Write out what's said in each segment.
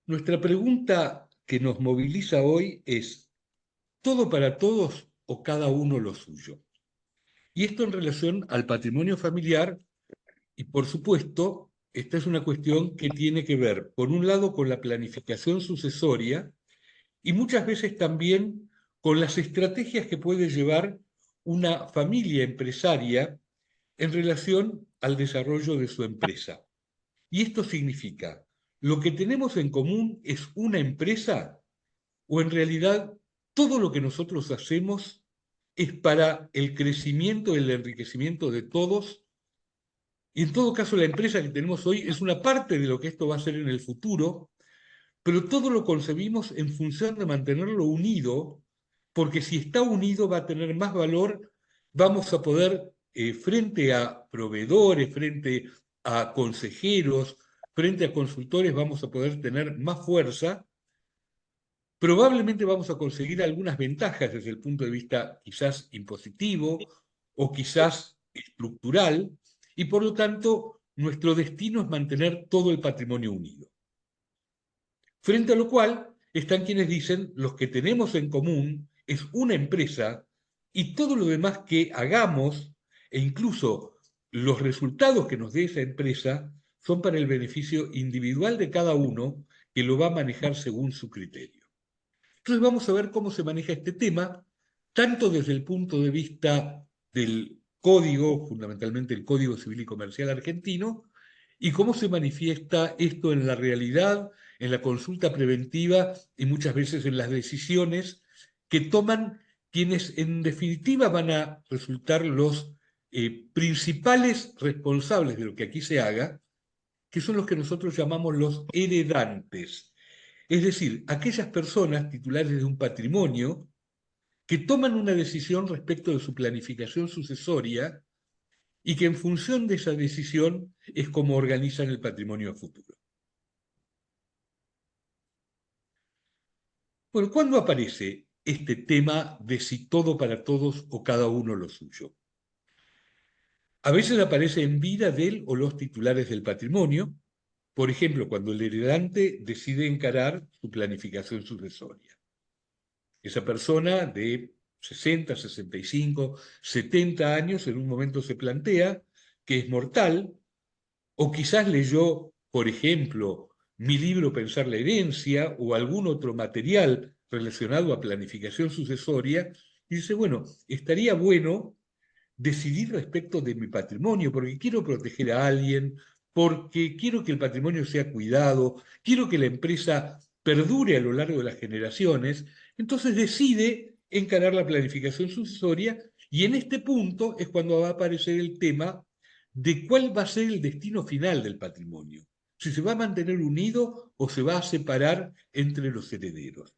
Nuestra pregunta que nos moviliza hoy es, ¿todo para todos o cada uno lo suyo? Y esto en relación al patrimonio familiar y, por supuesto, esta es una cuestión que tiene que ver, por un lado, con la planificación sucesoria y muchas veces también con las estrategias que puede llevar una familia empresaria en relación al desarrollo de su empresa. Y esto significa, ¿lo que tenemos en común es una empresa o en realidad todo lo que nosotros hacemos es para el crecimiento y el enriquecimiento de todos? Y en todo caso, la empresa que tenemos hoy es una parte de lo que esto va a ser en el futuro, pero todo lo concebimos en función de mantenerlo unido, porque si está unido va a tener más valor, vamos a poder, frente a proveedores, frente a consejeros, frente a consultores, vamos a poder tener más fuerza. Probablemente vamos a conseguir algunas ventajas desde el punto de vista quizás impositivo o quizás estructural, y por lo tanto nuestro destino es mantener todo el patrimonio unido. Frente a lo cual están quienes dicen, los que tenemos en común es una empresa y todo lo demás que hagamos, e incluso los resultados que nos dé esa empresa, son para el beneficio individual de cada uno que lo va a manejar según su criterio. Entonces vamos a ver cómo se maneja este tema, tanto desde el punto de vista del código, fundamentalmente el Código Civil y Comercial argentino, y cómo se manifiesta esto en la realidad, en la consulta preventiva y muchas veces en las decisiones que toman quienes en definitiva van a resultar los principales responsables de lo que aquí se haga, que son los que nosotros llamamos los heredantes. Es decir, aquellas personas titulares de un patrimonio que toman una decisión respecto de su planificación sucesoria y que en función de esa decisión es como organizan el patrimonio a futuro. Bueno, ¿cuándo aparece este tema de si todo para todos o cada uno lo suyo? A veces aparece en vida del o los titulares del patrimonio, por ejemplo, cuando el heredante decide encarar su planificación sucesoria. Esa persona de 60, 65, 70 años en un momento se plantea que es mortal, o quizás leyó, por ejemplo, mi libro Pensar la herencia o algún otro material relacionado a planificación sucesoria, y dice, bueno, estaría bueno decidir respecto de mi patrimonio, porque quiero proteger a alguien, porque quiero que el patrimonio sea cuidado, quiero que la empresa perdure a lo largo de las generaciones, entonces decide encarar la planificación sucesoria y en este punto es cuando va a aparecer el tema de cuál va a ser el destino final del patrimonio, si se va a mantener unido o se va a separar entre los herederos.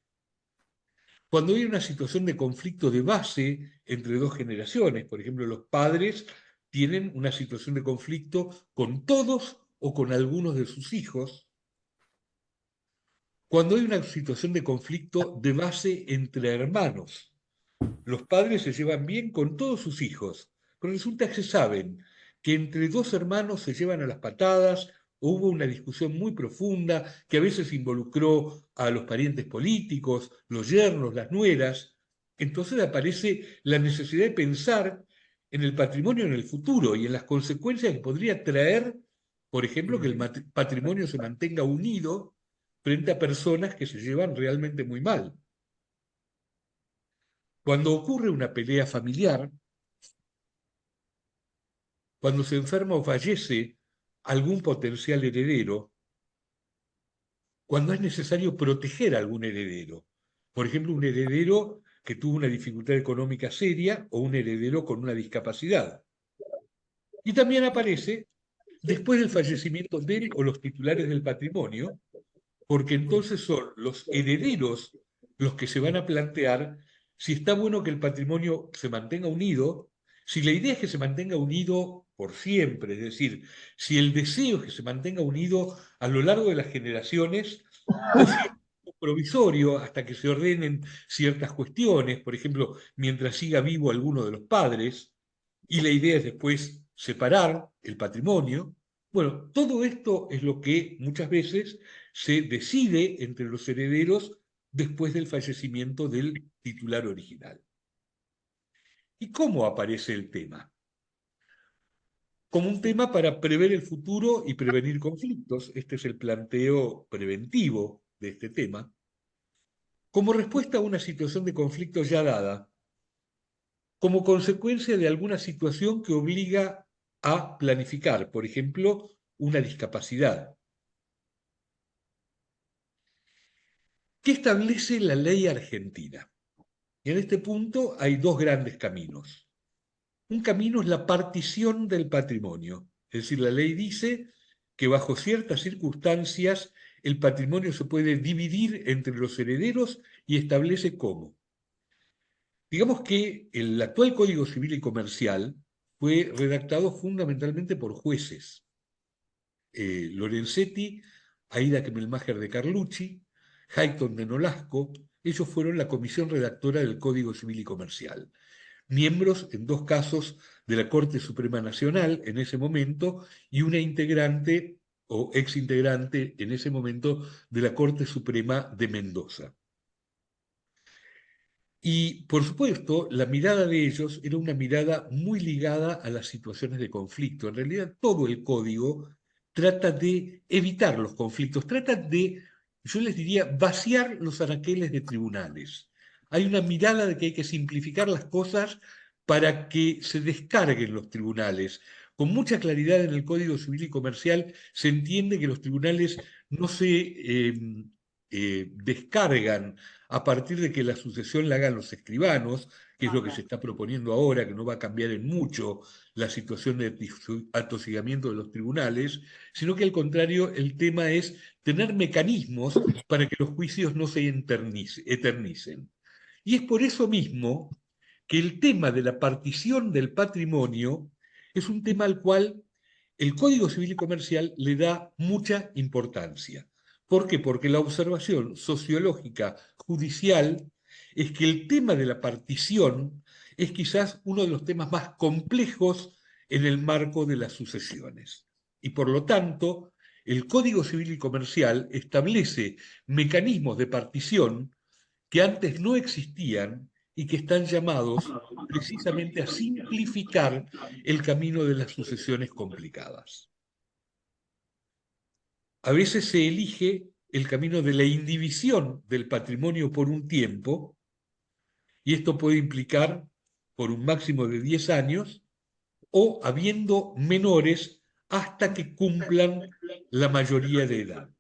Cuando hay una situación de conflicto de base entre dos generaciones, por ejemplo, los padres tienen una situación de conflicto con todos o con algunos de sus hijos, cuando hay una situación de conflicto de base entre hermanos, los padres se llevan bien con todos sus hijos, pero resulta que saben que entre dos hermanos se llevan a las patadas, o hubo una discusión muy profunda que a veces involucró a los parientes políticos, los yernos, las nueras. Entonces aparece la necesidad de pensar en el patrimonio en el futuro y en las consecuencias que podría traer, por ejemplo, que el patrimonio se mantenga unido frente a personas que se llevan realmente muy mal. Cuando ocurre una pelea familiar, cuando se enferma o fallece algún potencial heredero, cuando es necesario proteger a algún heredero. Por ejemplo, un heredero que tuvo una dificultad económica seria o un heredero con una discapacidad. Y también aparece después del fallecimiento de él o los titulares del patrimonio, porque entonces son los herederos los que se van a plantear si está bueno que el patrimonio se mantenga unido, si la idea es que se mantenga unido por siempre, es decir, si el deseo es que se mantenga unido a lo largo de las generaciones, o si es provisorio hasta que se ordenen ciertas cuestiones, por ejemplo, mientras siga vivo alguno de los padres, y la idea es después separar el patrimonio. Bueno, todo esto es lo que muchas veces se decide entre los herederos después del fallecimiento del titular original. ¿Y cómo aparece el tema? Como un tema para prever el futuro y prevenir conflictos. Este es el planteo preventivo de este tema. Como respuesta a una situación de conflicto ya dada, como consecuencia de alguna situación que obliga a planificar, por ejemplo, una discapacidad. ¿Qué establece la ley argentina? Y en este punto hay dos grandes caminos. Un camino es la partición del patrimonio, es decir, la ley dice que bajo ciertas circunstancias el patrimonio se puede dividir entre los herederos y establece cómo. Digamos que el actual Código Civil y Comercial fue redactado fundamentalmente por jueces. Lorenzetti, Aida Kemmelmacher de Carlucci, Hayton de Nolasco, ellos fueron la comisión redactora del Código Civil y Comercial. Miembros, en dos casos, de la Corte Suprema Nacional en ese momento y una integrante o exintegrante en ese momento de la Corte Suprema de Mendoza. Y, por supuesto, la mirada de ellos era una mirada muy ligada a las situaciones de conflicto. En realidad, todo el código trata de evitar los conflictos, trata de, yo les diría, vaciar los anaqueles de tribunales. Hay una mirada de que hay que simplificar las cosas para que se descarguen los tribunales. Con mucha claridad en el Código Civil y Comercial se entiende que los tribunales no se descargan a partir de que la sucesión la hagan los escribanos, que es lo que se está proponiendo ahora, que no va a cambiar en mucho la situación de atosigamiento de los tribunales, sino que al contrario el tema es tener mecanismos para que los juicios no se eternicen. Y es por eso mismo que el tema de la partición del patrimonio es un tema al cual el Código Civil y Comercial le da mucha importancia. ¿Por qué? Porque la observación sociológica judicial es que el tema de la partición es quizás uno de los temas más complejos en el marco de las sucesiones. Y por lo tanto, el Código Civil y Comercial establece mecanismos de partición que antes no existían y que están llamados precisamente a simplificar el camino de las sucesiones complicadas. A veces se elige el camino de la indivisión del patrimonio por un tiempo, y esto puede implicar por un máximo de 10 años, o habiendo menores hasta que cumplan la mayoría de edad.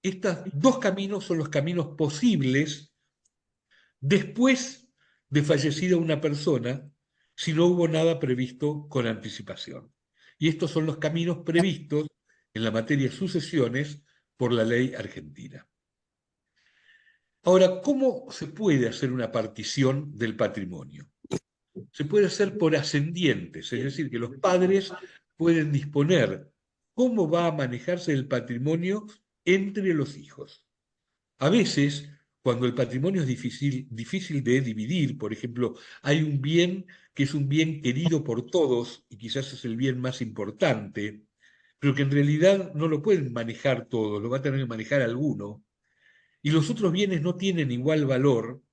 Estos dos caminos son los caminos posibles después de fallecida una persona, si no hubo nada previsto con anticipación. Y estos son los caminos previstos en la materia de sucesiones por la ley argentina. Ahora, ¿cómo se puede hacer una partición del patrimonio? Se puede hacer por ascendientes, es decir, que los padres pueden disponer cómo va a manejarse el patrimonio entre los hijos. A veces, cuando el patrimonio es difícil de dividir, por ejemplo, hay un bien que es un bien querido por todos y quizás es el bien más importante, pero que en realidad no lo pueden manejar todos, lo va a tener que manejar alguno, y los otros bienes no tienen igual valor.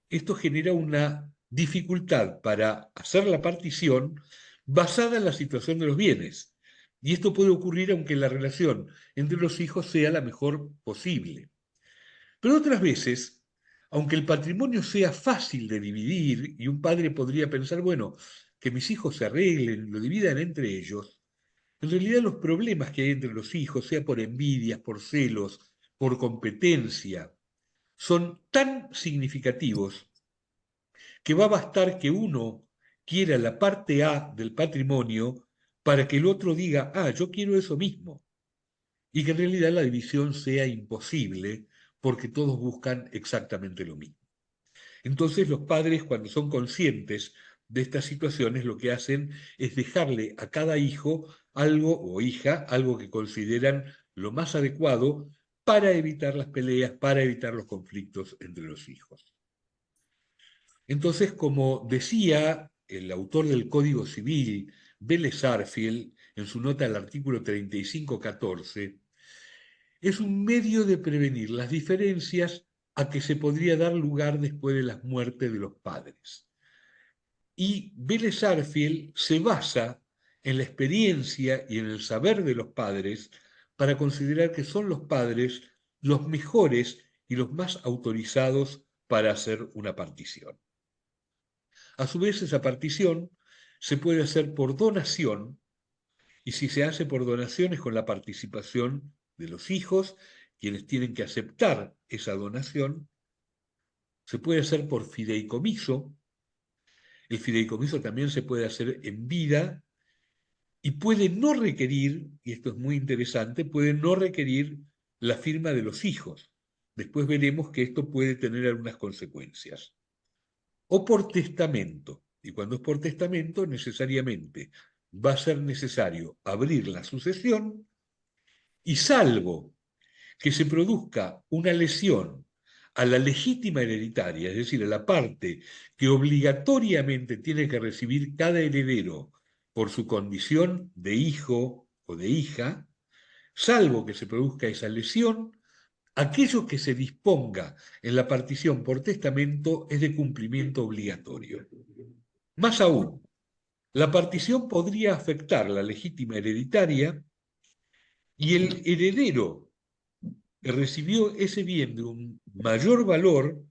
Esto genera una dificultad para hacer la partición basada en la situación de los bienes. Y esto puede ocurrir aunque la relación entre los hijos sea la mejor posible. Pero otras veces, aunque el patrimonio sea fácil de dividir y un padre podría pensar, bueno, que mis hijos se arreglen, lo dividan entre ellos, en realidad los problemas que hay entre los hijos, sea por envidias, por celos, por competencia, son tan significativos que va a bastar que uno quiera la parte A del patrimonio para que el otro diga, ah, yo quiero eso mismo, y que en realidad la división sea imposible porque todos buscan exactamente lo mismo. Entonces los padres, cuando son conscientes de estas situaciones, lo que hacen es dejarle a cada hijo algo o hija, algo que consideran lo más adecuado para evitar las peleas, para evitar los conflictos entre los hijos. Entonces, como decía el autor del Código Civil, Vélez Sarsfield, en su nota al artículo 3514, es un medio de prevenir las diferencias a que se podría dar lugar después de la muerte de los padres. Y Vélez Sarsfield se basa en la experiencia y en el saber de los padres para considerar que son los padres los mejores y los más autorizados para hacer una partición. A su vez, esa partición se puede hacer por donación, y si se hace por donación es con la participación de los hijos, quienes tienen que aceptar esa donación. Se puede hacer por fideicomiso. El fideicomiso también se puede hacer en vida y puede no requerir, y esto es muy interesante, puede no requerir la firma de los hijos. Después veremos que esto puede tener algunas consecuencias. O por testamento. Y cuando es por testamento, necesariamente va a ser necesario abrir la sucesión y salvo que se produzca una lesión a la legítima hereditaria, es decir, a la parte que obligatoriamente tiene que recibir cada heredero por su condición de hijo o de hija, salvo que se produzca esa lesión, aquello que se disponga en la partición por testamento es de cumplimiento obligatorio. Más aún, la partición podría afectar la legítima hereditaria y el heredero que recibió ese bien de un mayor valor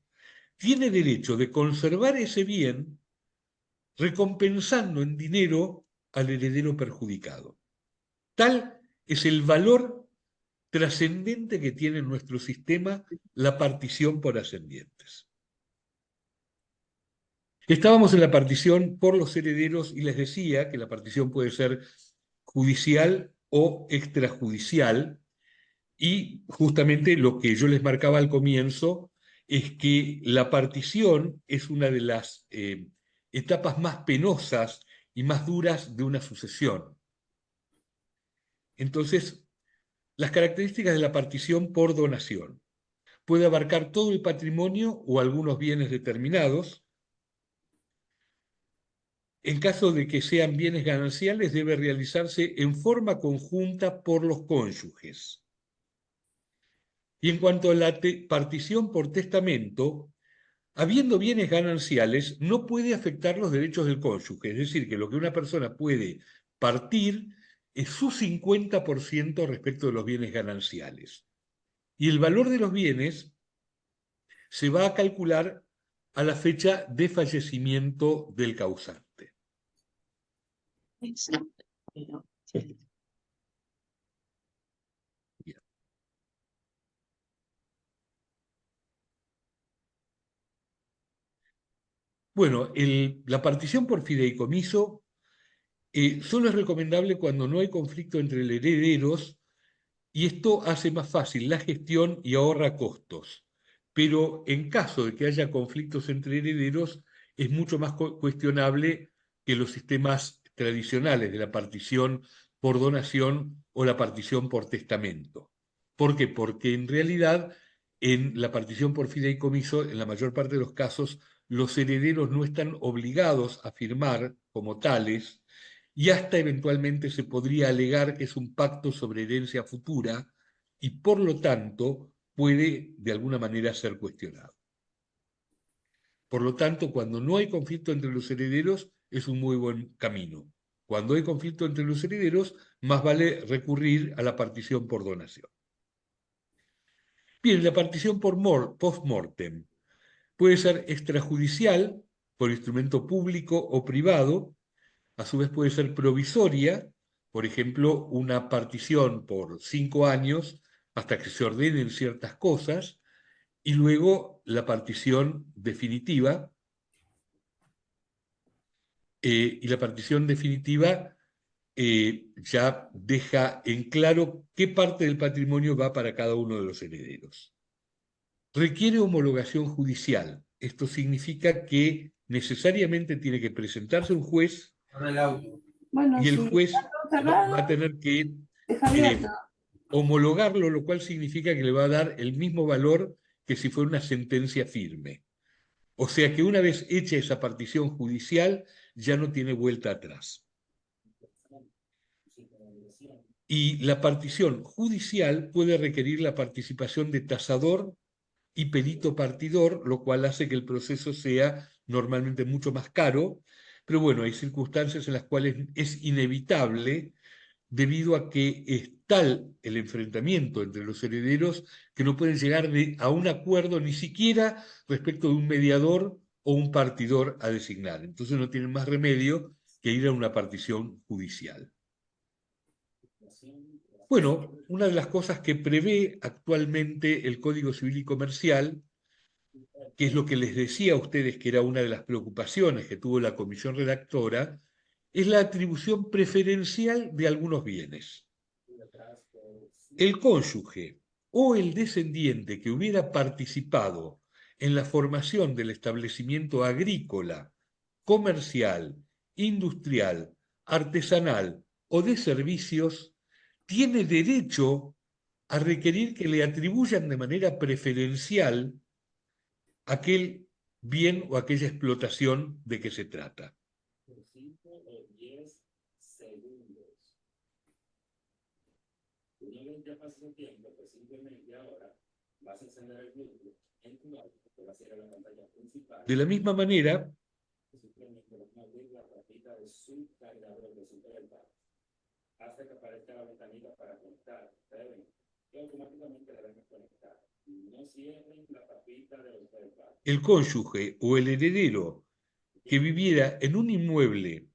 tiene derecho de conservar ese bien recompensando en dinero al heredero perjudicado. Tal es el valor trascendente que tiene en nuestro sistema la partición por ascendientes. Estábamos en la partición por los herederos y les decía que la partición puede ser judicial o extrajudicial, y justamente lo que yo les marcaba al comienzo es que la partición es una de las etapas más penosas y más duras de una sucesión. Entonces, las características de la partición por donación. Puede abarcar todo el patrimonio o algunos bienes determinados. En caso de que sean bienes gananciales, debe realizarse en forma conjunta por los cónyuges. Y en cuanto a la partición por testamento, habiendo bienes gananciales, no puede afectar los derechos del cónyuge. Es decir, que lo que una persona puede partir es su 50% respecto de los bienes gananciales. Y el valor de los bienes se va a calcular a la fecha de fallecimiento del causante. Bueno, la partición por fideicomiso solo es recomendable cuando no hay conflicto entre herederos, y esto hace más fácil la gestión y ahorra costos. Pero en caso de que haya conflictos entre herederos, es mucho más cuestionable que los sistemas tradicionales de la partición por donación o la partición por testamento. ¿Por qué? Porque en realidad en la partición por fideicomiso, en la mayor parte de los casos, los herederos no están obligados a firmar como tales, y hasta eventualmente se podría alegar que es un pacto sobre herencia futura y por lo tanto puede de alguna manera ser cuestionado. Por lo tanto, cuando no hay conflicto entre los herederos, es un muy buen camino. Cuando hay conflicto entre los herederos, más vale recurrir a la partición por donación. Bien, la partición por post-mortem puede ser extrajudicial, por instrumento público o privado. A su vez puede ser provisoria, por ejemplo, una partición por 5 años hasta que se ordenen ciertas cosas, y luego la partición definitiva. Y la partición definitiva ya deja en claro qué parte del patrimonio va para cada uno de los herederos. Requiere homologación judicial. Esto significa que necesariamente tiene que presentarse un juez, y el juez va a tener que homologarlo, lo cual significa que le va a dar el mismo valor que si fuera una sentencia firme. O sea que una vez hecha esa partición judicial, ya no tiene vuelta atrás. y la partición judicial puede requerir la participación de tasador y perito partidor, lo cual hace que el proceso sea normalmente mucho más caro, pero bueno, hay circunstancias en las cuales es inevitable debido a que es tal el enfrentamiento entre los herederos que no pueden llegar a un acuerdo ni siquiera respecto de un mediador o un partidor a designar. Entonces no tienen más remedio que ir a una partición judicial. Bueno, una de las cosas que prevé actualmente el Código Civil y Comercial, que es lo que les decía a ustedes que era una de las preocupaciones que tuvo la comisión redactora, es la atribución preferencial de algunos bienes. El cónyuge o el descendiente que hubiera participado en la formación del establecimiento agrícola, comercial, industrial, artesanal o de servicios, tiene derecho a requerir que le atribuyan de manera preferencial aquel bien o aquella explotación de que se trata. Ya pasa el tiempo, pues simplemente ahora vas a encender el Bluetooth en tu auto, que va a ser la pantalla principal. De la misma manera, simplemente vas a abrir la tapita de su cargador de su teléfono hasta que aparezca la ventanita para conectar. Y automáticamente la van a conectar. No cierren la tapita de los teléfonos. El cónyuge o el heredero que viviera en un inmueble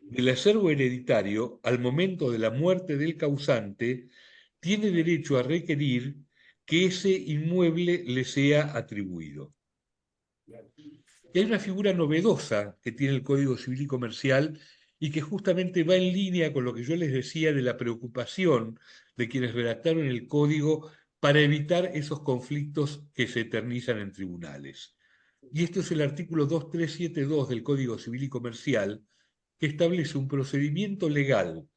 del acervo hereditario al momento de la muerte del causante tiene derecho a requerir que ese inmueble le sea atribuido. Y hay una figura novedosa que tiene el Código Civil y Comercial y que justamente va en línea con lo que yo les decía de la preocupación de quienes redactaron el Código para evitar esos conflictos que se eternizan en tribunales. Y esto es el artículo 2372 del Código Civil y Comercial, que establece un procedimiento legal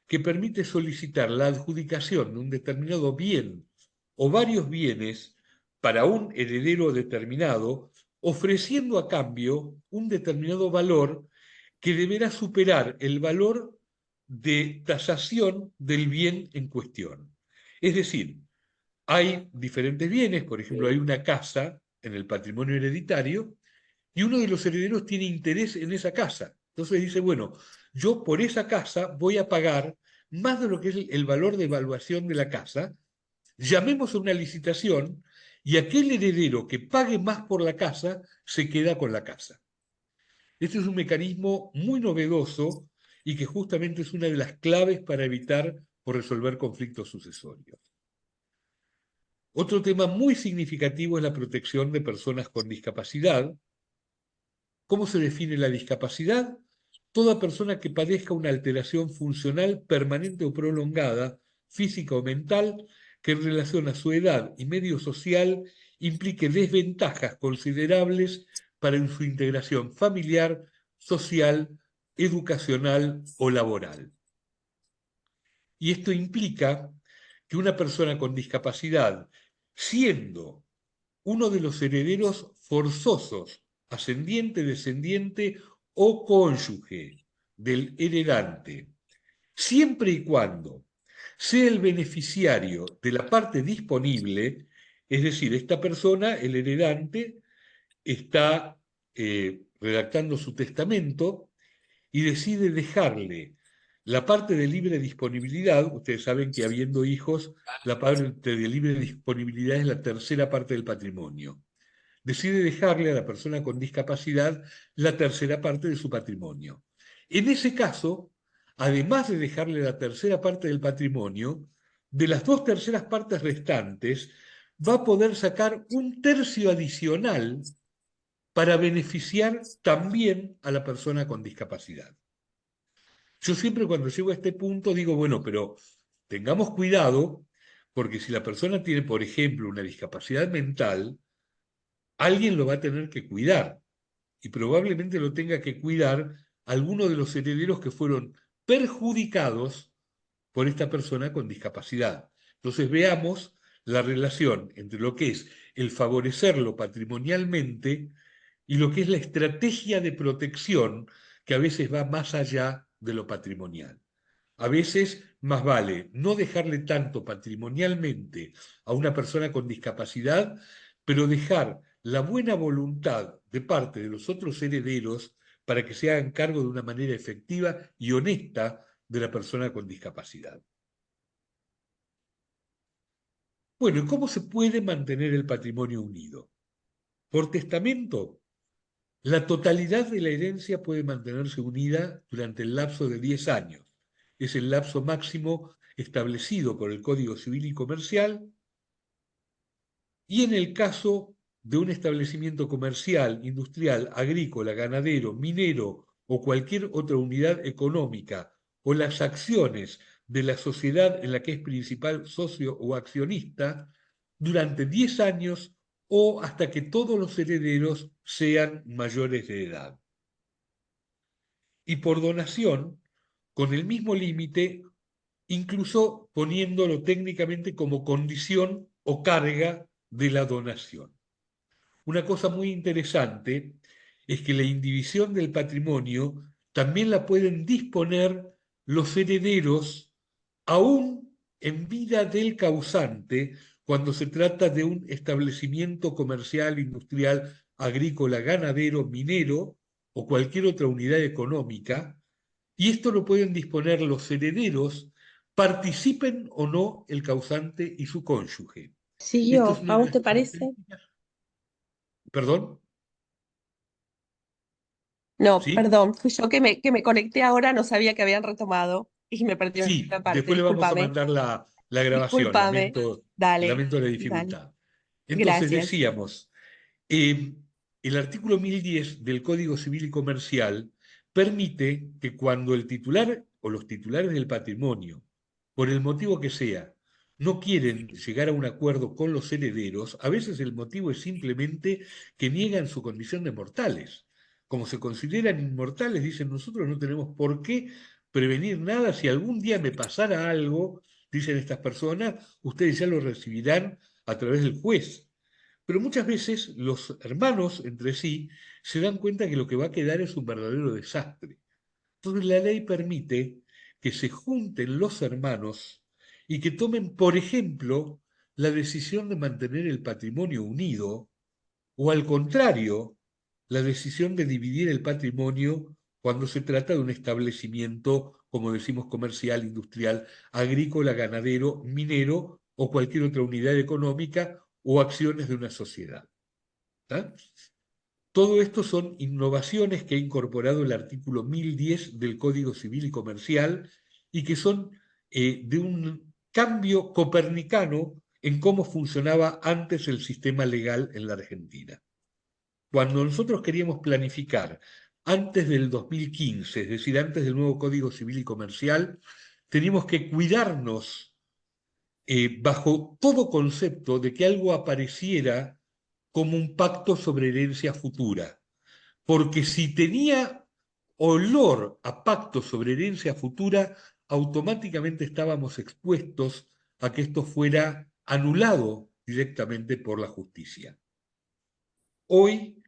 que permite solicitar la adjudicación de un determinado bien o varios bienes para un heredero determinado, ofreciendo a cambio un determinado valor que deberá superar el valor de tasación del bien en cuestión. Es decir, hay diferentes bienes, por ejemplo, hay una casa en el patrimonio hereditario y uno de los herederos tiene interés en esa casa. Entonces dice, bueno, yo por esa casa voy a pagar más de lo que es el valor de evaluación de la casa, llamemos a una licitación y aquel heredero que pague más por la casa se queda con la casa. Este es un mecanismo muy novedoso y que justamente es una de las claves para evitar o resolver conflictos sucesorios. Otro tema muy significativo es la protección de personas con discapacidad. ¿Cómo se define la discapacidad? Toda persona que padezca una alteración funcional permanente o prolongada, física o mental, que en relación a su edad y medio social implique desventajas considerables para su integración familiar, social, educacional o laboral. Y esto implica que una persona con discapacidad, siendo uno de los herederos forzosos, ascendiente, descendiente o cónyuge del heredante, siempre y cuando sea el beneficiario de la parte disponible, es decir, esta persona, el heredante, está redactando su testamento y decide dejarle la parte de libre disponibilidad. Ustedes saben que habiendo hijos, la parte de libre disponibilidad es la tercera parte del patrimonio. Decide dejarle a la persona con discapacidad la tercera parte de su patrimonio. En ese caso, además de dejarle la tercera parte del patrimonio, de las dos terceras partes restantes, va a poder sacar un tercio adicional para beneficiar también a la persona con discapacidad. Yo siempre cuando llego a este punto digo, bueno, pero tengamos cuidado, porque si la persona tiene, por ejemplo, una discapacidad mental, alguien lo va a tener que cuidar y probablemente lo tenga que cuidar alguno de los herederos que fueron perjudicados por esta persona con discapacidad. Entonces veamos la relación entre lo que es el favorecerlo patrimonialmente y lo que es la estrategia de protección que a veces va más allá de lo patrimonial. A veces más vale no dejarle tanto patrimonialmente a una persona con discapacidad, pero dejar la buena voluntad de parte de los otros herederos para que se hagan cargo de una manera efectiva y honesta de la persona con discapacidad. Bueno, ¿y cómo se puede mantener el patrimonio unido? Por testamento. La totalidad de la herencia puede mantenerse unida durante el lapso de 10 años. Es el lapso máximo establecido por el Código Civil y Comercial, y en el caso de un establecimiento comercial, industrial, agrícola, ganadero, minero o cualquier otra unidad económica o las acciones de la sociedad en la que es principal socio o accionista, durante 10 años o hasta que todos los herederos sean mayores de edad. Y por donación, con el mismo límite, incluso poniéndolo técnicamente como condición o carga de la donación. Una cosa muy interesante es que la indivisión del patrimonio también la pueden disponer los herederos aún en vida del causante cuando se trata de un establecimiento comercial, industrial, agrícola, ganadero, minero o cualquier otra unidad económica, y esto lo pueden disponer los herederos, participen o no el causante y su cónyuge. Esto es Siguió, una ¿a de vos las te parece? características. ¿Perdón? No, ¿Sí? perdón, fui yo que me conecté ahora, no sabía que habían retomado y me perdí Sí, una parte, después le vamos a discúlpame, mandar la grabación, discúlpame. Dale, lamento la dale, dificultad. Entonces gracias. decíamos, eh, el artículo 1010 del Código Civil y Comercial permite que cuando el titular o los titulares del patrimonio, por el motivo que sea, no quieren llegar a un acuerdo con los herederos, a veces el motivo es simplemente que niegan su condición de mortales. Como se consideran inmortales, dicen nosotros no tenemos por qué prevenir nada, si algún día me pasara algo, dicen estas personas, ustedes ya lo recibirán a través del juez. Pero muchas veces los hermanos entre sí se dan cuenta que lo que va a quedar es un verdadero desastre. Entonces la ley permite que se junten los hermanos y que tomen, por ejemplo, la decisión de mantener el patrimonio unido o al contrario, la decisión de dividir el patrimonio cuando se trata de un establecimiento, como decimos, comercial, industrial, agrícola, ganadero, minero o cualquier otra unidad económica o acciones de una sociedad. ¿Tá? Todo esto son innovaciones que ha incorporado el artículo 1010 del Código Civil y Comercial y que son de un cambio copernicano en cómo funcionaba antes el sistema legal en la Argentina. Cuando nosotros queríamos planificar antes del 2015, es decir, antes del nuevo Código Civil y Comercial, teníamos que cuidarnos bajo todo concepto de que algo apareciera como un pacto sobre herencia futura. Porque si tenía olor a pacto sobre herencia futura, automáticamente estábamos expuestos a que esto fuera anulado directamente por la justicia. Hoy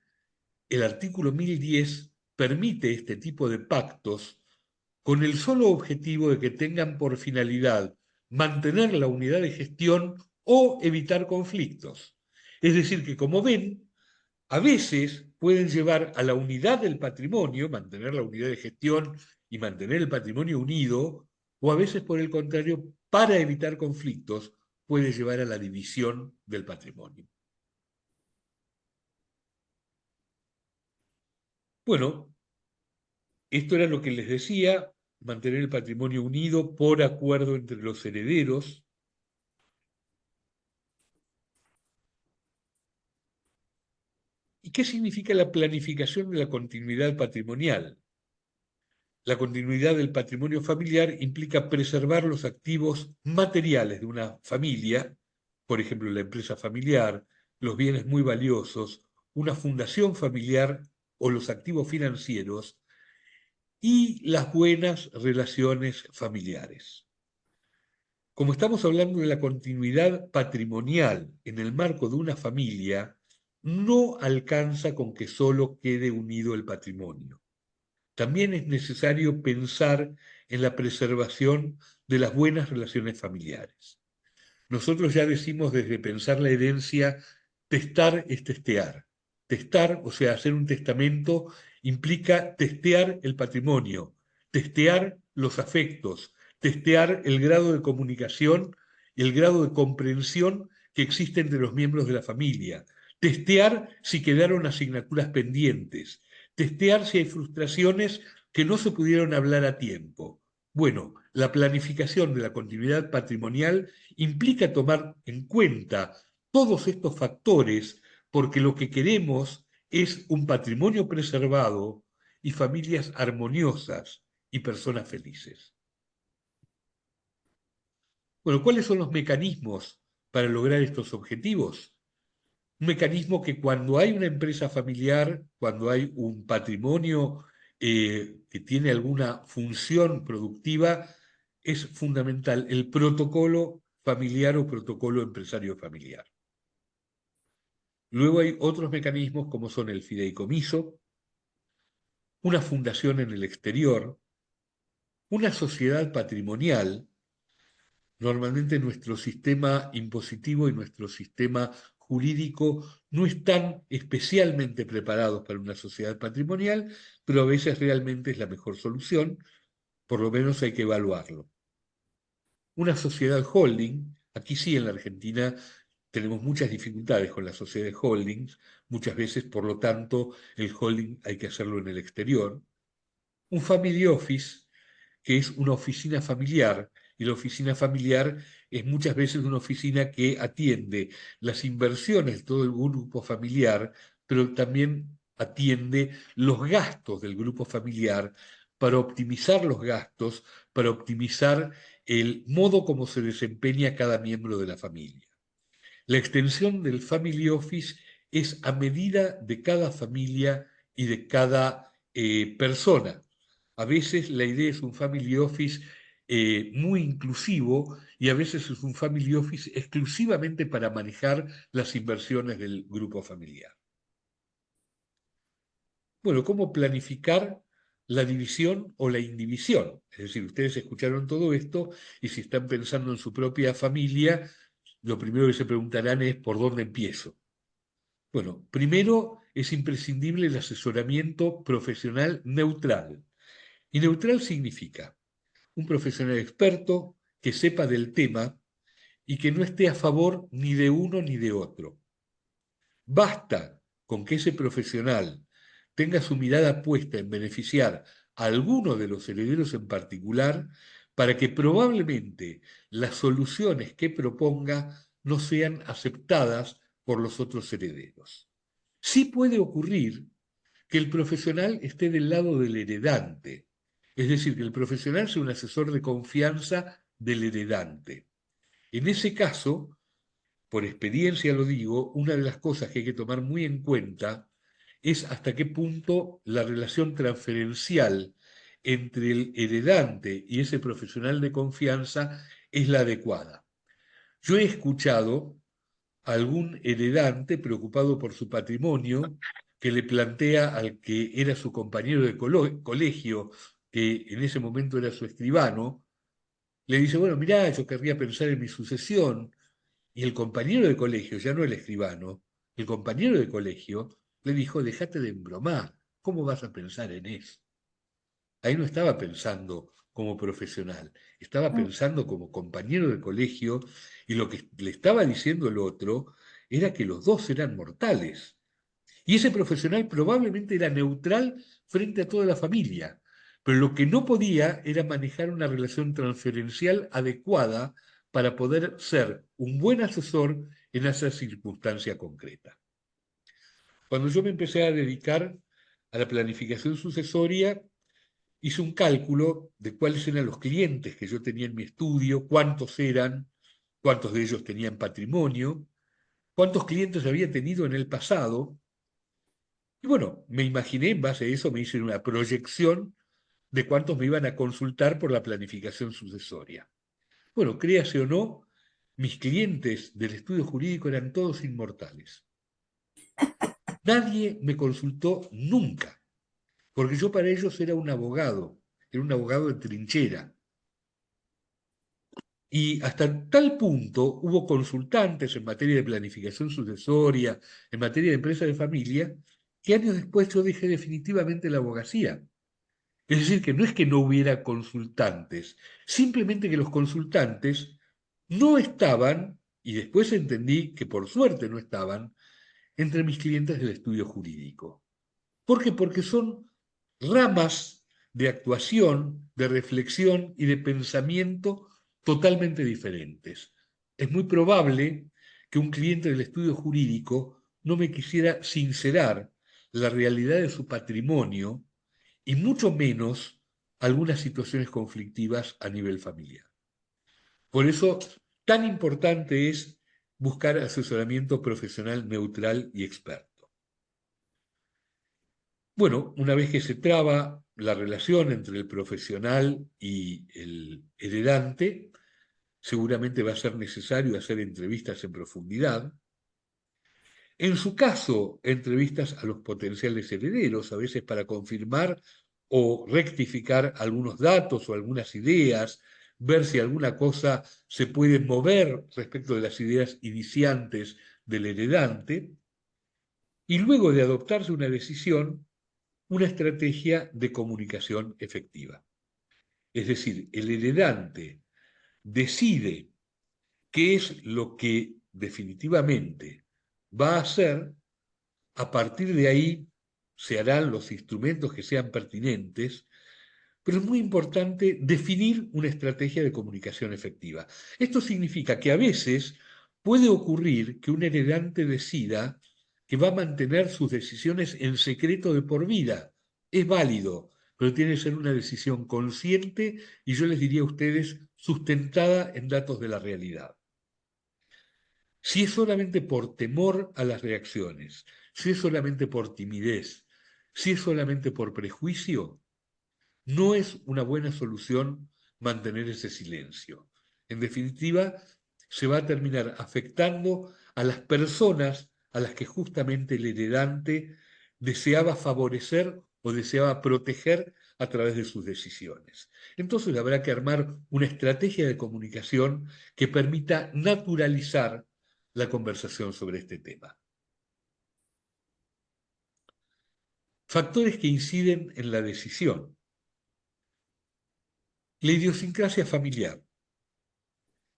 el artículo 1010 permite este tipo de pactos con el solo objetivo de que tengan por finalidad mantener la unidad de gestión o evitar conflictos. Es decir, que como ven, a veces pueden llevar a la unidad del patrimonio, mantener la unidad de gestión y mantener el patrimonio unido, o a veces, por el contrario, para evitar conflictos, puede llevar a la división del patrimonio. Bueno, esto era lo que les decía, mantener el patrimonio unido por acuerdo entre los herederos. ¿Y qué significa la planificación de la continuidad patrimonial? La continuidad del patrimonio familiar implica preservar los activos materiales de una familia, por ejemplo, la empresa familiar, los bienes muy valiosos, una fundación familiar o los activos financieros y las buenas relaciones familiares. Como estamos hablando de la continuidad patrimonial en el marco de una familia, no alcanza con que solo quede unido el patrimonio. También es necesario pensar en la preservación de las buenas relaciones familiares. Nosotros ya decimos desde pensar la herencia, testar es testear. Testar, o sea, hacer un testamento, implica testear el patrimonio, testear los afectos, testear el grado de comunicación y el grado de comprensión que existe entre los miembros de la familia, testear si quedaron asignaturas pendientes, testear si hay frustraciones que no se pudieron hablar a tiempo. Bueno, la planificación de la continuidad patrimonial implica tomar en cuenta todos estos factores porque lo que queremos es un patrimonio preservado y familias armoniosas y personas felices. Bueno, ¿cuáles son los mecanismos para lograr estos objetivos? Un mecanismo que cuando hay una empresa familiar, cuando hay un patrimonio que tiene alguna función productiva, es fundamental el protocolo familiar o protocolo empresario familiar. Luego hay otros mecanismos como son el fideicomiso, una fundación en el exterior, una sociedad patrimonial. Normalmente nuestro sistema impositivo y nuestro sistema jurídico no están especialmente preparados para una sociedad patrimonial, pero a veces realmente es la mejor solución, por lo menos hay que evaluarlo. Una sociedad holding, aquí sí en la Argentina tenemos muchas dificultades con las sociedades holdings, muchas veces, por lo tanto, el holding hay que hacerlo en el exterior. Un family office, que es una oficina familiar, y la oficina familiar es muchas veces una oficina que atiende las inversiones de todo el grupo familiar, pero también atiende los gastos del grupo familiar para optimizar los gastos, para optimizar el modo como se desempeña cada miembro de la familia. La extensión del Family Office es a medida de cada familia y de cada persona. A veces la idea es un Family Office muy inclusivo y a veces es un Family Office exclusivamente para manejar las inversiones del grupo familiar. Bueno, ¿cómo planificar la división o la indivisión? Es decir, ustedes escucharon todo esto y si están pensando en su propia familia, lo primero que se preguntarán es ¿por dónde empiezo? Bueno, primero es imprescindible el asesoramiento profesional neutral. Y neutral significa un profesional experto que sepa del tema y que no esté a favor ni de uno ni de otro. Basta con que ese profesional tenga su mirada puesta en beneficiar a alguno de los herederos en particular para que probablemente las soluciones que proponga no sean aceptadas por los otros herederos. Sí puede ocurrir que el profesional esté del lado del heredante, es decir, que el profesional sea un asesor de confianza del heredante. En ese caso, por experiencia lo digo, una de las cosas que hay que tomar muy en cuenta es hasta qué punto la relación transferencial entre el heredante y ese profesional de confianza es la adecuada. Yo he escuchado a algún heredante preocupado por su patrimonio que le plantea al que era su compañero de colegio, que en ese momento era su escribano, le dice, bueno, mirá, yo querría pensar en mi sucesión, y el compañero de colegio, ya no el escribano, el compañero de colegio le dijo, déjate de embromar, ¿cómo vas a pensar en eso? Ahí no estaba pensando como profesional, estaba pensando como compañero de colegio y lo que le estaba diciendo el otro era que los dos eran mortales. Y ese profesional probablemente era neutral frente a toda la familia, pero lo que no podía era manejar una relación transferencial adecuada para poder ser un buen asesor en esa circunstancia concreta. Cuando yo me empecé a dedicar a la planificación sucesoria, hice un cálculo de cuáles eran los clientes que yo tenía en mi estudio, cuántos eran, cuántos de ellos tenían patrimonio, cuántos clientes había tenido en el pasado. Y bueno, me imaginé, en base a eso, me hice una proyección de cuántos me iban a consultar por la planificación sucesoria. Bueno, créase o no, mis clientes del estudio jurídico eran todos inmortales. Nadie me consultó nunca, porque yo para ellos era un abogado era un abogado de trinchera. Y hasta tal punto hubo consultantes en materia de planificación sucesoria, en materia de empresa de familia, que años después yo dejé definitivamente la abogacía. Es decir, que no es que no hubiera consultantes, simplemente que los consultantes no estaban, y después entendí que por suerte no estaban, entre mis clientes del estudio jurídico. ¿Por qué? Porque son ramas de actuación, de reflexión y de pensamiento totalmente diferentes. Es muy probable que un cliente del estudio jurídico no me quisiera sincerar la realidad de su patrimonio y mucho menos algunas situaciones conflictivas a nivel familiar. Por eso, tan importante es buscar asesoramiento profesional neutral y experto. Bueno, una vez que se traba la relación entre el profesional y el heredante, seguramente va a ser necesario hacer entrevistas en profundidad. En su caso, entrevistas a los potenciales herederos, a veces para confirmar o rectificar algunos datos o algunas ideas, ver si alguna cosa se puede mover respecto de las ideas iniciantes del heredante, y luego de adoptarse una decisión, una estrategia de comunicación efectiva. Es decir, el heredante decide qué es lo que definitivamente va a hacer. A partir de ahí se harán los instrumentos que sean pertinentes, pero es muy importante definir una estrategia de comunicación efectiva. Esto significa que a veces puede ocurrir que un heredante decida que va a mantener sus decisiones en secreto de por vida. Es válido, pero tiene que ser una decisión consciente y yo les diría a ustedes sustentada en datos de la realidad. Si es solamente por temor a las reacciones, si es solamente por timidez, si es solamente por prejuicio, no es una buena solución mantener ese silencio. En definitiva, se va a terminar afectando a las personas a las que justamente el heredante deseaba favorecer o deseaba proteger a través de sus decisiones. Entonces habrá que armar una estrategia de comunicación que permita naturalizar la conversación sobre este tema. Factores que inciden en la decisión. La idiosincrasia familiar.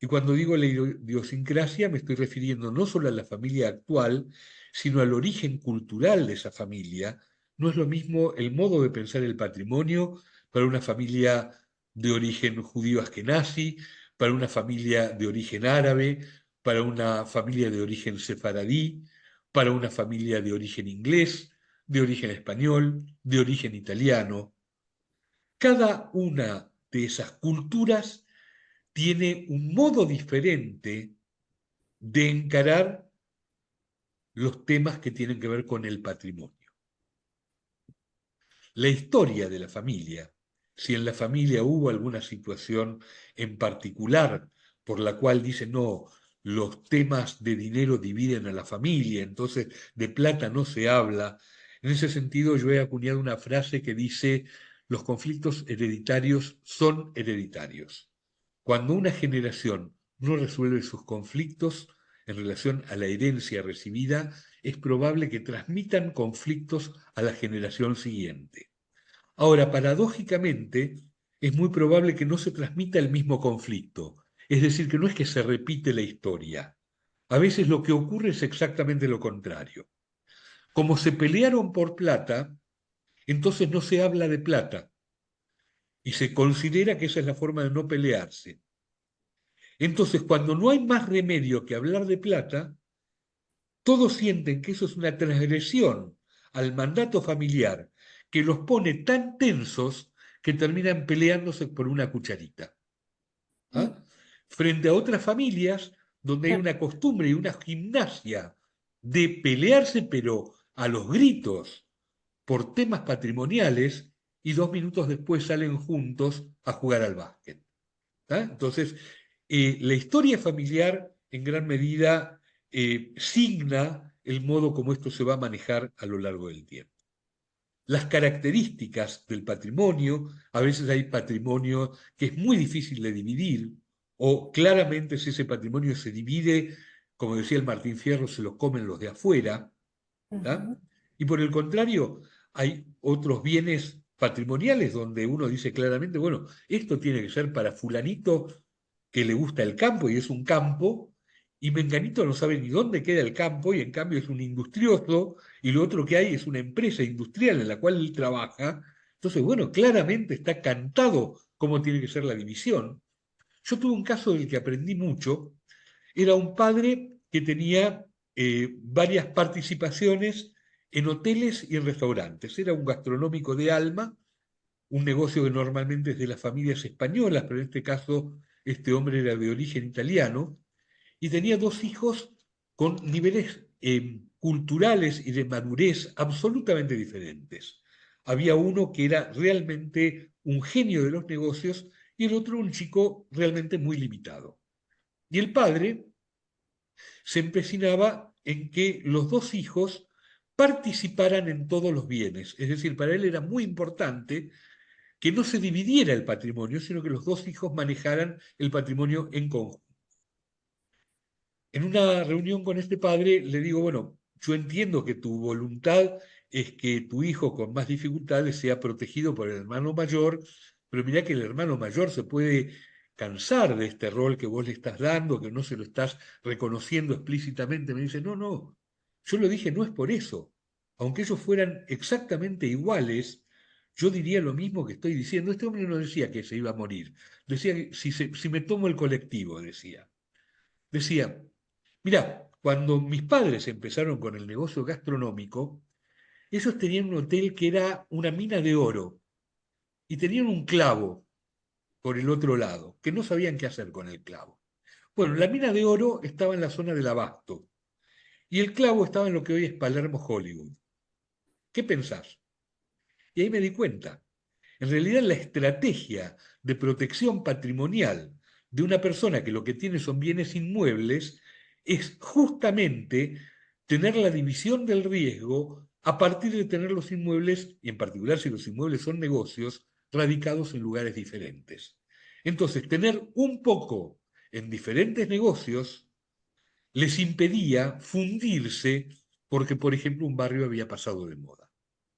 Y cuando digo la idiosincrasia me estoy refiriendo no solo a la familia actual, sino al origen cultural de esa familia. No es lo mismo el modo de pensar el patrimonio para una familia de origen judío askenazí, para una familia de origen árabe, para una familia de origen sefaradí, para una familia de origen inglés, de origen español, de origen italiano. Cada una de esas culturas tiene un modo diferente de encarar los temas que tienen que ver con el patrimonio. La historia de la familia, si en la familia hubo alguna situación en particular por la cual dice no, los temas de dinero dividen a la familia, entonces de plata no se habla. En ese sentido yo he acuñado una frase que dice los conflictos hereditarios son hereditarios. Cuando una generación no resuelve sus conflictos en relación a la herencia recibida, es probable que transmitan conflictos a la generación siguiente. Ahora, paradójicamente, es muy probable que no se transmita el mismo conflicto, es decir, que no es que se repite la historia. A veces lo que ocurre es exactamente lo contrario. Como se pelearon por plata, entonces no se habla de plata y se considera que esa es la forma de no pelearse. Entonces, cuando no hay más remedio que hablar de plata, todos sienten que eso es una transgresión al mandato familiar que los pone tan tensos que terminan peleándose por una cucharita. ¿Ah? Frente a otras familias donde hay una costumbre y una gimnasia de pelearse, pero a los gritos, por temas patrimoniales, y 2 minutos después salen juntos a jugar al básquet. ¿Ah? Entonces, la historia familiar en gran medida signa el modo como esto se va a manejar a lo largo del tiempo. las características del patrimonio. A veces hay patrimonio que es muy difícil de dividir, o claramente si ese patrimonio se divide, como decía el Martín Fierro, se lo comen los de afuera, ¿tá? Ujú. Y por el contrario, hay otros bienes patrimoniales donde uno dice claramente, bueno, esto tiene que ser para fulanito que le gusta el campo y es un campo, y menganito no sabe ni dónde queda el campo y en cambio es un industrioso, y lo otro que hay es una empresa industrial en la cual él trabaja. Entonces, bueno, claramente está cantado cómo tiene que ser la división. Yo tuve un caso del que aprendí mucho. Era un padre que tenía varias participaciones en hoteles y en restaurantes. Era un gastronómico de alma, un negocio que normalmente es de las familias españolas, pero en este caso este hombre era de origen italiano, y tenía dos hijos con niveles culturales y de madurez absolutamente diferentes. Había uno que era realmente un genio de los negocios y el otro un chico realmente muy limitado. Y el padre se empecinaba en que los dos hijos participaran en todos los bienes. Es decir, para él era muy importante que no se dividiera el patrimonio, sino que los dos hijos manejaran el patrimonio en conjunto. En una reunión con este padre le digo, bueno, yo entiendo que tu voluntad es que tu hijo con más dificultades sea protegido por el hermano mayor, pero mirá que el hermano mayor se puede cansar de este rol que vos le estás dando, que no se lo estás reconociendo explícitamente. Me dice, no, no, yo lo dije, no es por eso. Aunque ellos fueran exactamente iguales, yo diría lo mismo que estoy diciendo. Este hombre no decía que se iba a morir, decía que si me tomo el colectivo, decía, mirá, cuando mis padres empezaron con el negocio gastronómico, ellos tenían un hotel que era una mina de oro y tenían un clavo por el otro lado, que no sabían qué hacer con el clavo. Bueno, la mina de oro estaba en la zona del Abasto y el clavo estaba en lo que hoy es Palermo Hollywood. ¿Qué pensás? Y ahí me di cuenta. En realidad la estrategia de protección patrimonial de una persona que lo que tiene son bienes inmuebles es justamente tener la división del riesgo a partir de tener los inmuebles, y en particular si los inmuebles son negocios, radicados en lugares diferentes. Entonces, tener un poco en diferentes negocios les impedía fundirse porque, por ejemplo, un barrio había pasado de moda.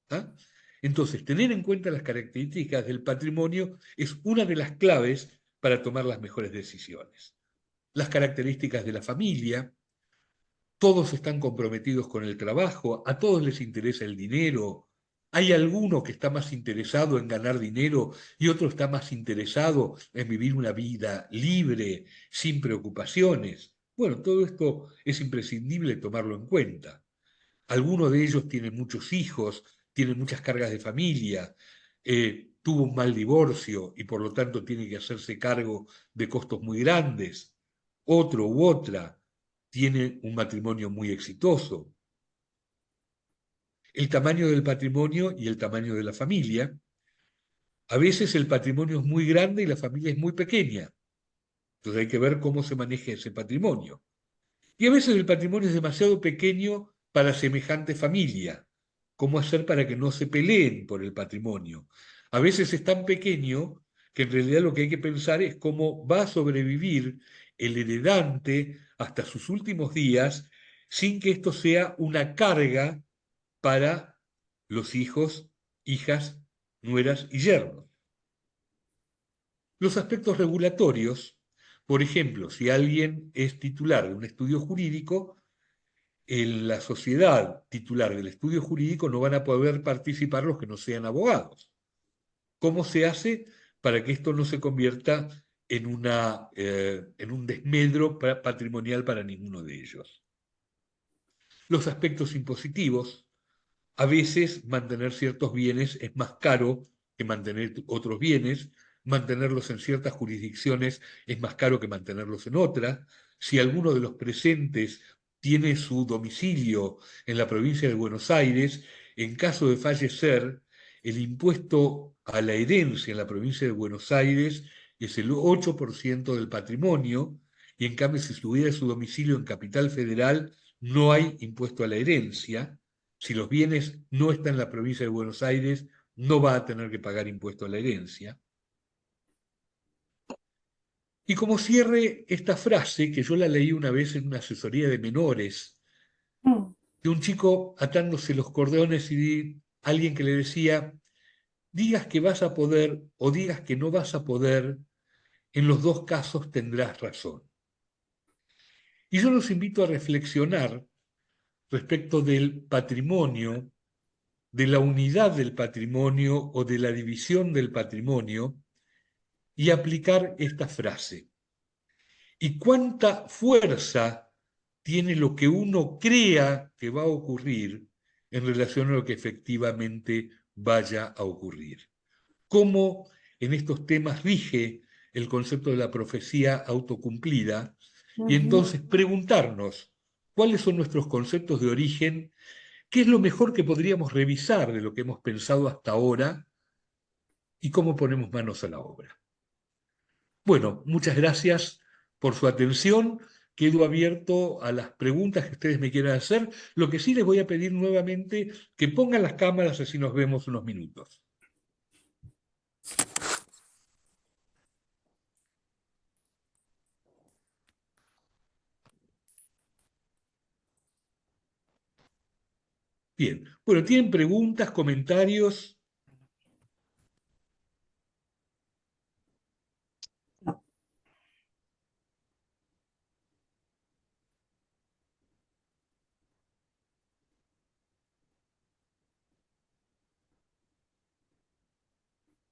¿Ah? Entonces, tener en cuenta las características del patrimonio es una de las claves para tomar las mejores decisiones. Las características de la familia, todos están comprometidos con el trabajo, a todos les interesa el dinero, hay alguno que está más interesado en ganar dinero y otro está más interesado en vivir una vida libre, sin preocupaciones. Bueno, todo esto es imprescindible tomarlo en cuenta. Alguno de ellos tiene muchos hijos, tiene muchas cargas de familia, tuvo un mal divorcio y por lo tanto tiene que hacerse cargo de costos muy grandes. Otro u otra tiene un matrimonio muy exitoso. El tamaño del patrimonio y el tamaño de la familia. A veces el patrimonio es muy grande y la familia es muy pequeña. Entonces hay que ver cómo se maneja ese patrimonio. Y a veces el patrimonio es demasiado pequeño para semejante familia. ¿Cómo hacer para que no se peleen por el patrimonio? A veces es tan pequeño que en realidad lo que hay que pensar es cómo va a sobrevivir el heredante hasta sus últimos días sin que esto sea una carga para los hijos, hijas, nueras y yernos. Los aspectos regulatorios, por ejemplo, si alguien es titular de un estudio jurídico, en la sociedad titular del estudio jurídico no van a poder participar los que no sean abogados. ¿Cómo se hace para que esto no se convierta en un desmedro patrimonial para ninguno de ellos? Los aspectos impositivos. A veces mantener ciertos bienes es más caro que mantener otros bienes, mantenerlos en ciertas jurisdicciones es más caro que mantenerlos en otras. Si alguno de los presentes tiene su domicilio en la provincia de Buenos Aires, en caso de fallecer, el impuesto a la herencia en la provincia de Buenos Aires es el 8% del patrimonio, y en cambio si tuviera su domicilio en Capital Federal, no hay impuesto a la herencia. Si los bienes no están en la provincia de Buenos Aires, no va a tener que pagar impuesto a la herencia. Y como cierre esta frase, que yo la leí una vez en una asesoría de menores, de un chico atándose los cordones y alguien que le decía, digas que vas a poder o digas que no vas a poder, en los dos casos tendrás razón. Y yo los invito a reflexionar respecto del patrimonio, de la unidad del patrimonio o de la división del patrimonio y aplicar esta frase. ¿Y cuánta fuerza tiene lo que uno crea que va a ocurrir en relación a lo que efectivamente vaya a ocurrir? ¿Cómo en estos temas rige el concepto de la profecía autocumplida? Y entonces preguntarnos cuáles son nuestros conceptos de origen, qué es lo mejor que podríamos revisar de lo que hemos pensado hasta ahora y cómo ponemos manos a la obra. Bueno, muchas gracias por su atención. Quedo abierto a las preguntas que ustedes me quieran hacer. Lo que sí les voy a pedir nuevamente que pongan las cámaras así nos vemos unos minutos. Bien, bueno, ¿tienen preguntas, comentarios?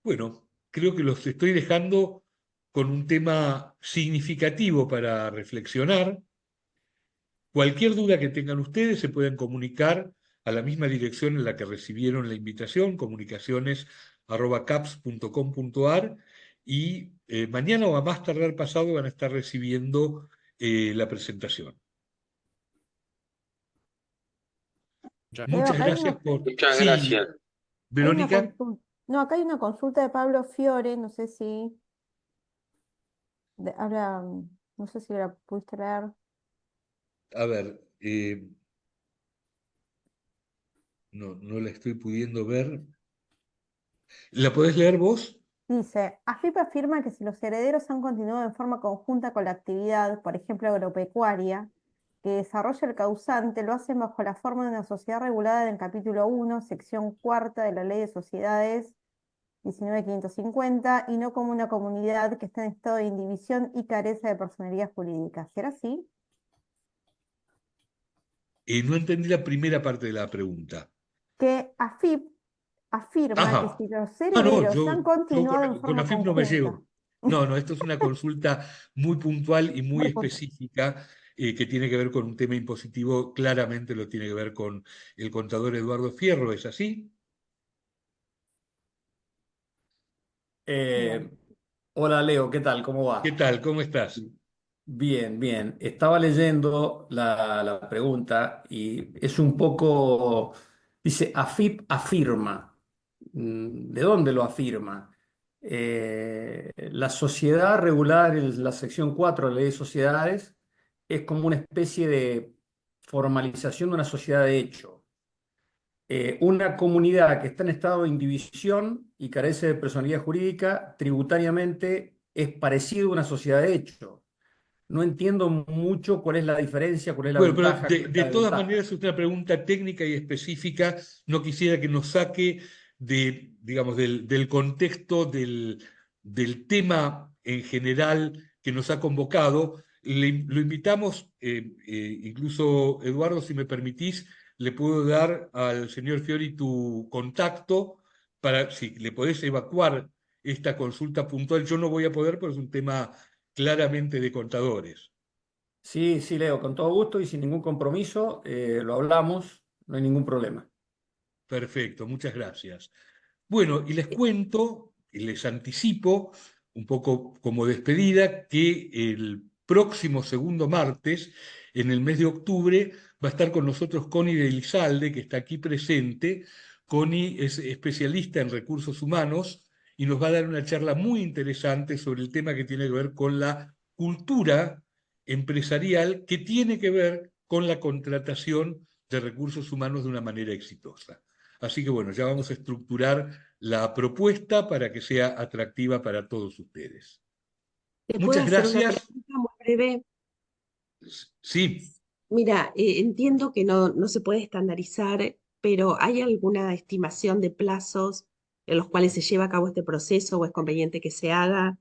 Bueno, creo que los estoy dejando con un tema significativo para reflexionar. Cualquier duda que tengan ustedes se pueden comunicar a la misma dirección en la que recibieron la invitación, comunicaciones@caps.com.ar, y mañana o a más tardar pasado van a estar recibiendo la presentación. Leo, Muchas acá hay gracias una, por... Muchas Sí, gracias. hay una Verónica, consulta. No, acá hay una consulta de Pablo Fiore, no sé si ahora, no sé si la pudiste leer. a ver, no, no la estoy pudiendo ver. ¿La podés leer vos? Dice, AFIP afirma que si los herederos han continuado en forma conjunta con la actividad, por ejemplo agropecuaria, que desarrolla el causante, lo hacen bajo la forma de una sociedad regulada en el capítulo 1, sección cuarta de la Ley de Sociedades 19.550, y no como una comunidad que está en estado de indivisión y carece de personería jurídica. ¿Será así? No entendí la primera parte de la pregunta. Que AFIP afirma que Ajá. si los Ah, no, herederos han yo continuado en con forma AFIP no me conjunta. llevo. No, no, esto es una consulta muy puntual y muy Muy puntual. específica que tiene que ver con un tema impositivo, claramente lo tiene que ver con el contador Eduardo Fierro, ¿es así? Bien. Eh, Hola Leo, ¿qué tal? ¿Cómo ¿Qué va? tal? ¿Cómo estás? Bien, bien. Estaba leyendo la pregunta y es un poco, dice, AFIP afirma. ¿De dónde lo afirma? La sociedad regular en la sección 4 de la ley de sociedades es como una especie de formalización de una sociedad de hecho. Una comunidad que está en estado de indivisión y carece de personalidad jurídica, tributariamente es parecido a una sociedad de hecho. No entiendo mucho cuál es la diferencia, cuál es la Bueno, pero ventaja, cuál es de la todas desventaja. maneras es una pregunta técnica y específica. No quisiera que nos saque de, digamos, del contexto del tema en general que nos ha convocado. Lo invitamos, incluso Eduardo, si me permitís, le puedo dar al señor Fiori tu contacto para si le podés evacuar esta consulta puntual. Yo no voy a poder, pero es un tema claramente de contadores. Sí, sí, Leo, con todo gusto y sin ningún compromiso, lo hablamos, no hay ningún problema. Perfecto, muchas gracias. Bueno, y les cuento, y les anticipo, un poco como despedida, que el próximo segundo martes, en el mes de octubre, va a estar con nosotros Connie de Elizalde, que está aquí presente. Connie es especialista en recursos humanos y nos va a dar una charla muy interesante sobre el tema que tiene que ver con la cultura empresarial, que tiene que ver con la contratación de recursos humanos de una manera exitosa. Así que bueno, ya vamos a estructurar la propuesta para que sea atractiva para todos ustedes. ¿Te puedo Muchas hacer una gracias. pregunta muy breve? Sí. Mira, entiendo que no se puede estandarizar, pero ¿hay alguna estimación de plazos en los cuales se lleva a cabo este proceso o es conveniente que se haga?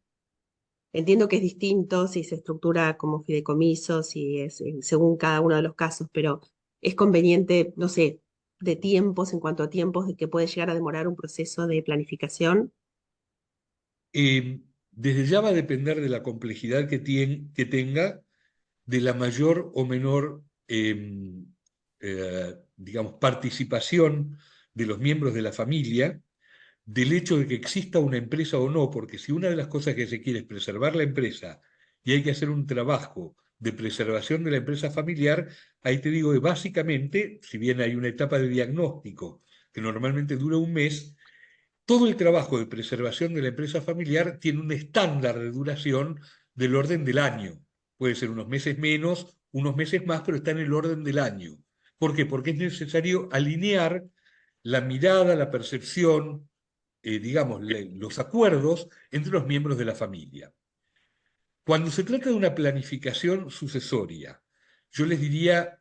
Entiendo que es distinto si se estructura como fideicomiso, si es según cada uno de los casos, pero es conveniente, no sé, de tiempos, en cuanto a tiempos de que puede llegar a demorar un proceso de planificación. Desde ya va a depender de la complejidad que tenga, de la mayor o menor, digamos, participación de los miembros de la familia, del hecho de que exista una empresa o no, porque si una de las cosas que se quiere es preservar la empresa y hay que hacer un trabajo de preservación de la empresa familiar, ahí te digo que básicamente, si bien hay una etapa de diagnóstico que normalmente dura un mes, todo el trabajo de preservación de la empresa familiar tiene un estándar de duración del orden del año. Puede ser unos meses menos, unos meses más, pero está en el orden del año. ¿Por qué? Porque es necesario alinear la mirada, la percepción, digamos, los acuerdos entre los miembros de la familia. Cuando se trata de una planificación sucesoria, yo les diría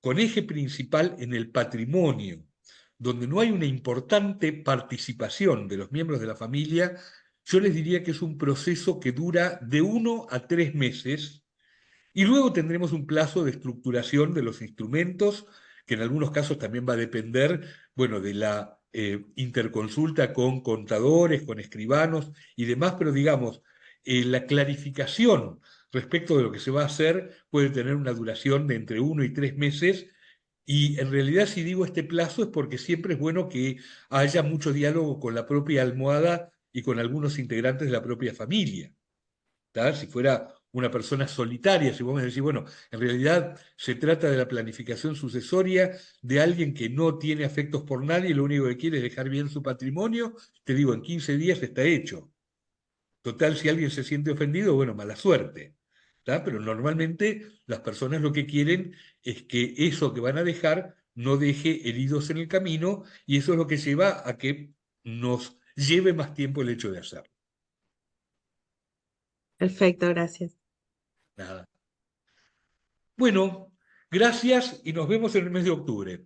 con eje principal en el patrimonio, donde no hay una importante participación de los miembros de la familia, yo les diría que es un proceso que dura de 1 a 3 meses y luego tendremos un plazo de estructuración de los instrumentos, que en algunos casos también va a depender, bueno, de la interconsulta con contadores, con escribanos y demás, pero digamos, la clarificación respecto de lo que se va a hacer puede tener una duración de entre 1 y 3 meses. Y en realidad, si digo este plazo, es porque siempre es bueno que haya mucho diálogo con la propia almohada y con algunos integrantes de la propia familia. ¿Tá? Si fuera una persona solitaria, si vos me decís, bueno, en realidad se trata de la planificación sucesoria de alguien que no tiene afectos por nadie, lo único que quiere es dejar bien su patrimonio, te digo, en 15 días está hecho. Total, si alguien se siente ofendido, bueno, mala suerte. ¿Tá? Pero normalmente las personas lo que quieren es que eso que van a dejar no deje heridos en el camino y eso es lo que lleva a que nos lleve más tiempo el hecho de hacerlo. Perfecto, gracias. Nada. Bueno, gracias y nos vemos en el mes de octubre.